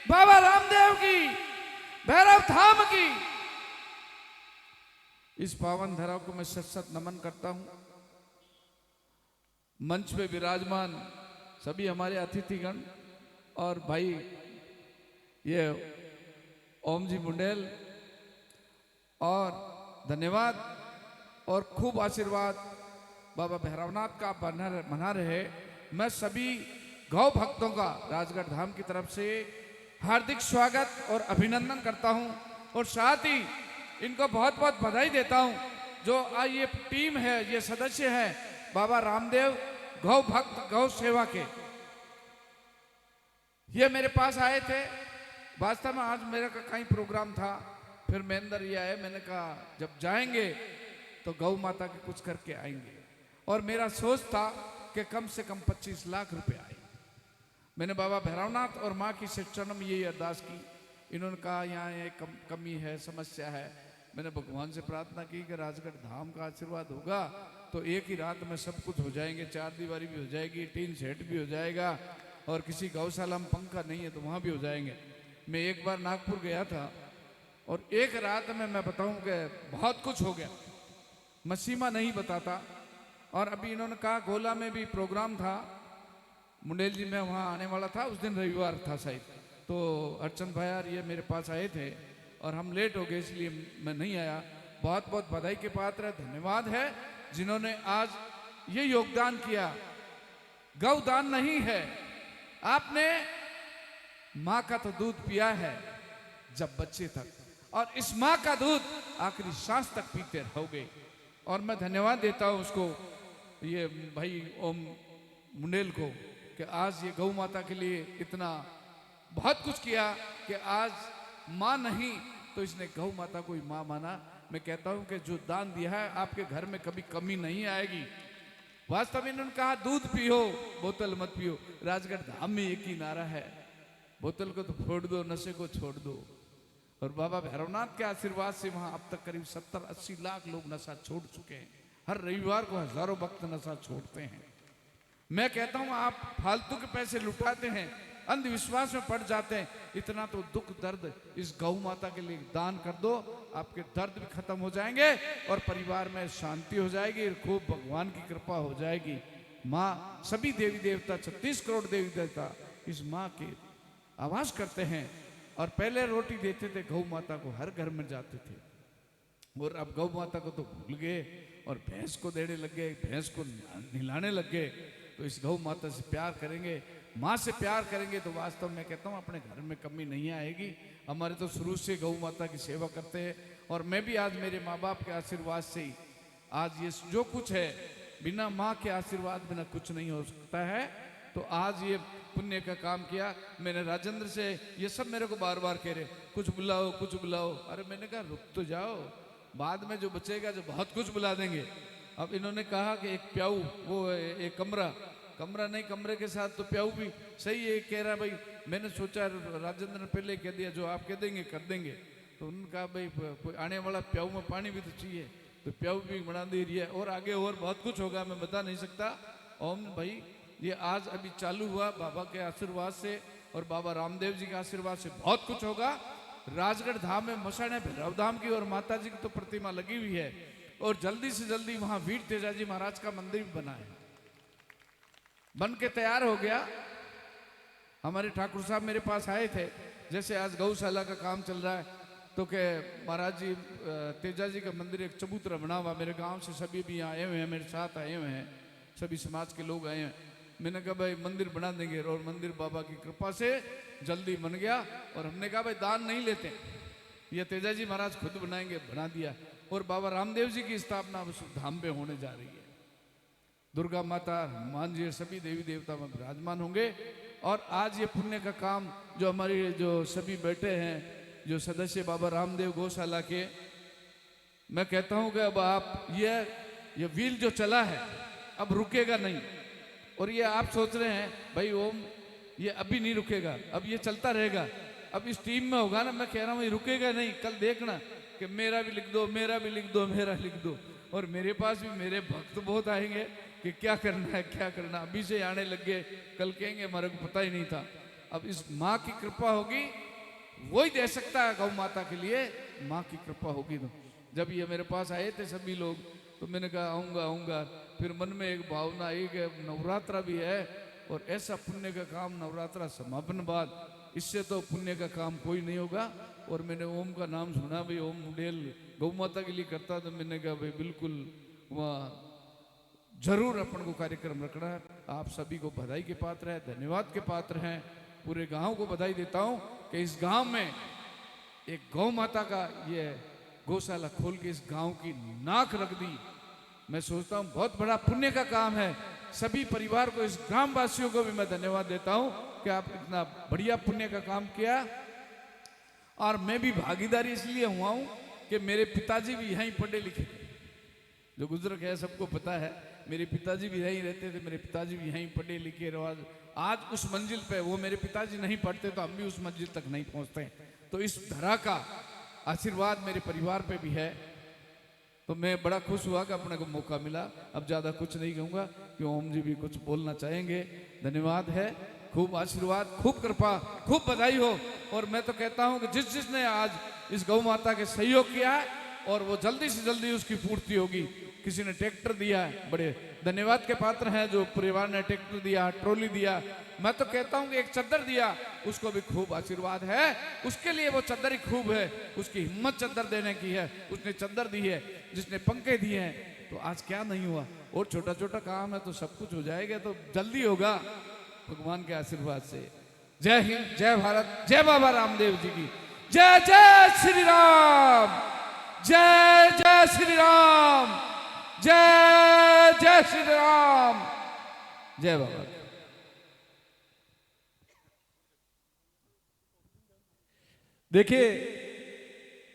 बाबा रामदेव की, भैरव धाम की इस पावन धरा को मैं सत सत नमन करता हूं। मंच पे विराजमान सभी हमारे अतिथिगण और भाई ये ओम जी मुंडेल, और धन्यवाद और खूब आशीर्वाद बाबा भैरवनाथ का बना रहे। मैं सभी गौ भक्तों का राजगढ़ धाम की तरफ से हार्दिक स्वागत और अभिनंदन करता हूं, और साथ ही इनको बहुत बहुत बधाई देता हूं। जो ये टीम है, ये सदस्य हैं बाबा रामदेव गौ भक्त गौ सेवा के, ये मेरे पास आए थे। वास्तव में आज मेरा कहीं प्रोग्राम था, फिर मैं अंदर ये आया, मैंने कहा जब जाएंगे तो गौ माता के कुछ करके आएंगे, और मेरा सोच था कि कम से कम 25 लाख रुपए आए। मैंने बाबा भैरवनाथ और माँ की चरणों में यही अरदास की। इन्होंने कहा यहाँ ये कमी है, समस्या है। मैंने भगवान से प्रार्थना की कि राजगढ़ धाम का आशीर्वाद होगा तो एक ही रात में सब कुछ हो जाएंगे, चार दीवारी भी हो जाएगी, टीन सेट भी हो जाएगा, और किसी गौशाला में पंखा नहीं है तो वहाँ भी हो जाएंगे। मैं एक बार नागपुर गया था और एक रात में मैं बताऊं कि बहुत कुछ हो गया, मैं सीमा नहीं बताता। और अभी इन्होंने कहा गोला में भी प्रोग्राम था, मुंडेल जी मैं वहाँ आने वाला था, उस दिन रविवार था शायद, तो अर्चन भाई यार ये मेरे पास आए थे और हम लेट हो गए इसलिए मैं नहीं आया। बहुत बहुत बधाई के पात्र है, धन्यवाद है जिन्होंने आज ये योगदान किया। गौदान नहीं है, आपने माँ का तो दूध पिया है जब बच्चे तक, और इस माँ का दूध आखिरी सांस तक पीते रहोगे। और मैं धन्यवाद देता हूँ उसको, ये भाई ओम मुंडेल को, कि आज ये गौ माता के लिए इतना बहुत कुछ किया कि आज माँ नहीं तो इसने गौ माता को ही माँ माना। मैं कहता हूँ कि जो दान दिया है आपके घर में कभी कमी नहीं आएगी। वास्तव में इन्होंने कहा दूध पियो बोतल मत पियो, राजगढ़ धाम में एक ही नारा है, बोतल को तो फोड़ दो, नशे को छोड़ दो। और बाबा भैरवनाथ के आशीर्वाद से वहां अब तक करीब 70-80 लाख लोग नशा छोड़ चुके हैं। हर रविवार को हजारों भक्त नशा छोड़ते हैं। मैं कहता हूं आप फालतू के पैसे लुटाते हैं, अंधविश्वास में पड़ जाते हैं, इतना तो दुख दर्द इस गौ माता के लिए दान कर दो, आपके दर्द भी खत्म हो जाएंगे और परिवार में शांति हो जाएगी, खूब भगवान की कृपा हो जाएगी। माँ सभी देवी देवता 36 करोड़ देवी देवता इस माँ के आवाज करते हैं। और पहले रोटी देते थे गौ माता को, हर घर में जाते थे, और अब गौ माता को तो भूल गए और भैंस को देने लग गए, भैंस को नहलाने लग गए। तो इस गौ माता से प्यार करेंगे, माँ से प्यार करेंगे तो वास्तव में कहता हूँ अपने घर में कमी नहीं आएगी। हमारे तो शुरू से गौ माता की सेवा करते हैं, और मैं भी आज मेरे माँ बाप के आशीर्वाद से ही आज ये जो कुछ है, बिना माँ के आशीर्वाद बिना कुछ नहीं हो सकता है। तो आज ये पुण्य का काम किया। मैंने राजेंद्र से, ये सब मेरे को बार बार कह रहे कुछ बुलाओ कुछ बुलाओ, अरे मैंने कहा रुक तो जाओ, बाद में जो बचेगा जो बहुत कुछ बुला देंगे। अब इन्होंने कहा कि एक प्याऊ, वो एक कमरा नहीं, कमरे के साथ तो प्याऊ भी सही है। कह रहा भाई, मैंने सोचा राजेंद्र ने पहले कह दिया जो आप कह देंगे कर देंगे। तो उन्होंने कहा भाई कोई आने वाला प्याऊ में पानी भी तो चाहिए, तो प्याऊ भी बना दे रही है, और आगे और बहुत कुछ होगा, मैं बता नहीं सकता। ओम भाई ये आज अभी चालू हुआ बाबा के आशीर्वाद से और बाबा रामदेव जी के आशीर्वाद से बहुत कुछ होगा। राजगढ़ धाम में मसाने भैरव धाम की और माता जी की तो प्रतिमा लगी हुई है, और जल्दी से जल्दी वहां वीर तेजाजी महाराज का मंदिर भी बना है, बन के तैयार हो गया। हमारे ठाकुर साहब मेरे पास आए थे, जैसे आज गौशाला का काम चल रहा है, तो के महाराज जी तेजाजी का मंदिर एक चबूतरा बना हुआ, मेरे गांव से सभी भी आए हुए हैं, मेरे साथ आए हुए हैं, सभी समाज के लोग आए हैं। मैंने कहा भाई मंदिर बना देंगे, और मंदिर बाबा की कृपा से जल्दी बन गया। और हमने कहा भाई दान नहीं लेते, ये तेजाजी महाराज खुद बनाएंगे, बना दिया। और बाबा रामदेव जी की स्थापना उस धाम पे होने जा रही है। दुर्गा माता, हनुमान जी, सभी देवी देवता में विराजमान होंगे। और आज ये पुण्य का काम जो हमारे जो सभी बैठे हैं, जो सदस्य बाबा रामदेव गौशाला के, मैं कहता हूं कि अब आप ये व्हील जो चला है अब रुकेगा नहीं। और ये आप सोच रहे हैं भाई ओम ये अभी नहीं रुकेगा, अब ये चलता रहेगा, अब इस टीम में होगा ना, मैं कह रहा हूँ ये रुकेगा नहीं। कल देखना कि मेरा भी लिख दो, मेरा भी लिख दो, मेरा लिख दो। और मेरे पास भी मेरे भक्त बहुत आएंगे कि क्या करना है क्या करना, अभी से आने लग गए, कल कहेंगे हमारे को पता ही नहीं था। अब इस माँ की कृपा होगी, वही दे सकता है गौ माता के लिए, माँ की कृपा होगी। तो जब ये मेरे पास आए थे सभी लोग, तो मैंने कहा आऊँगा आऊँगा। फिर मन में एक भावना, एक नवरात्रा भी है, और ऐसा पुण्य का काम नवरात्रा समापन बाद, इससे तो पुण्य का काम कोई नहीं होगा। और मैंने ओम का नाम सुना, भाई ओम मुंडेल गौ माता के लिए करता, तो मैंने कहा भाई बिल्कुल वहाँ जरूर अपन को कार्यक्रम रखना है। आप सभी को बधाई के पात्र है, धन्यवाद के पात्र हैं। पूरे गांव को बधाई देता हूं कि इस गांव में एक गौ माता का ये गौशाला खोल के इस गांव की नाक रख दी। मैं सोचता हूं बहुत बड़ा पुण्य का काम है। सभी परिवार को, इस ग्राम वासियों को भी मैं धन्यवाद देता हूं कि आप इतना बढ़िया पुण्य का काम किया। और मैं भी भागीदारी इसलिए हुआ हूं कि मेरे पिताजी भी यहीं पढ़े लिखे थे। जो बुजुर्ग है सबको पता है, मेरे पिताजी भी यहीं रहते थे, मेरे पिताजी भी यहीं पढ़े लिखे रहे। आज उस मंजिल पे वो मेरे पिताजी नहीं पढ़ते तो हम भी उस मंजिल तक नहीं पहुंचते। तो इस धरा का आशीर्वाद मेरे परिवार पे भी है। तो मैं बड़ा खुश हुआ कि अपने को मौका मिला। अब ज़्यादा कुछ नहीं कहूँगा कि ओम जी भी कुछ बोलना चाहेंगे। धन्यवाद है, खूब आशीर्वाद, खूब कृपा, खूब बधाई हो। और मैं तो कहता हूँ कि जिसने आज इस गौ माता के सहयोग किया है, और वो जल्दी से जल्दी उसकी पूर्ति होगी। किसी ने ट्रैक्टर दिया है, बड़े धन्यवाद के पात्र हैं जो परिवार ने ट्रैक्टर दिया, ट्रॉली दिया। मैं तो कहता हूं कि एक चद्दर दिया, उसको भी खूब आशीर्वाद है। उसके लिए वो चद्दर ही खूब है, उसकी हिम्मत चद्दर देने की है, उसने चद्दर दी है। जिसने पंखे दिए हैं, तो आज क्या नहीं हुआ। और छोटा छोटा काम है तो सब कुछ हो जाएगा, तो जल्दी होगा भगवान के आशीर्वाद से। जय हिंद, जय भारत, जय बाबा रामदेव जी की जय। जय श्री राम, जय जय श्री राम, जय जय श्री राम, जय बाबा। देखिए,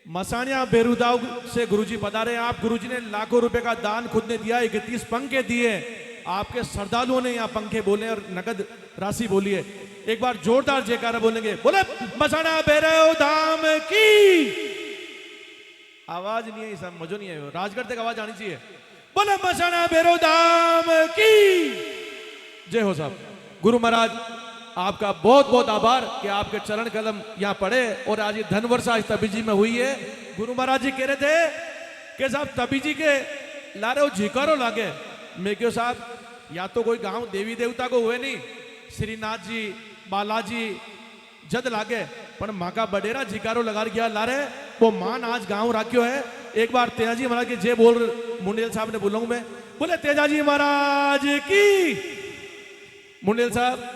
मसानिया बेरुदाव से गुरुजी पधारे हैं। आप गुरुजी ने लाखों रुपए का दान खुद ने दिया, 31 पंखे दिए। आपके श्रद्धालुओं ने यहाँ पंखे बोले और नगद राशि बोली है। एक बार जोरदार जयकारा बोलेंगे, बोले मसानिया बेरुदाम की। आवाज नहीं है, सब मजो नहीं है, राजगढ़ तक आवाज आनी चाहिए। बोले मसानिया बेरुदाम की जय हो। साहब गुरु महाराज आपका बहुत बहुत आभार कि आपके चरण कदम यहाँ पड़े और आज ये धन वर्षा इस तबी जी में हुई है। गुरु महाराज जी कह रहे थे कि साहब तबी जी के लारे वो झिकारो लागे। मैं क्यों साहब, या तो कोई गांव देवी देवता को हुए नहीं, श्रीनाथ जी, बालाजी जद लागे, पर माँ का बडेरा झिकारो लगा गया लारे, वो मान आज गांव राख्यो है। एक बार तेजाजी महाराज के जय बोल मुंडेल साहब ने बोलूंगा मैं, बोले तेजाजी महाराज की। मुंडेल साहब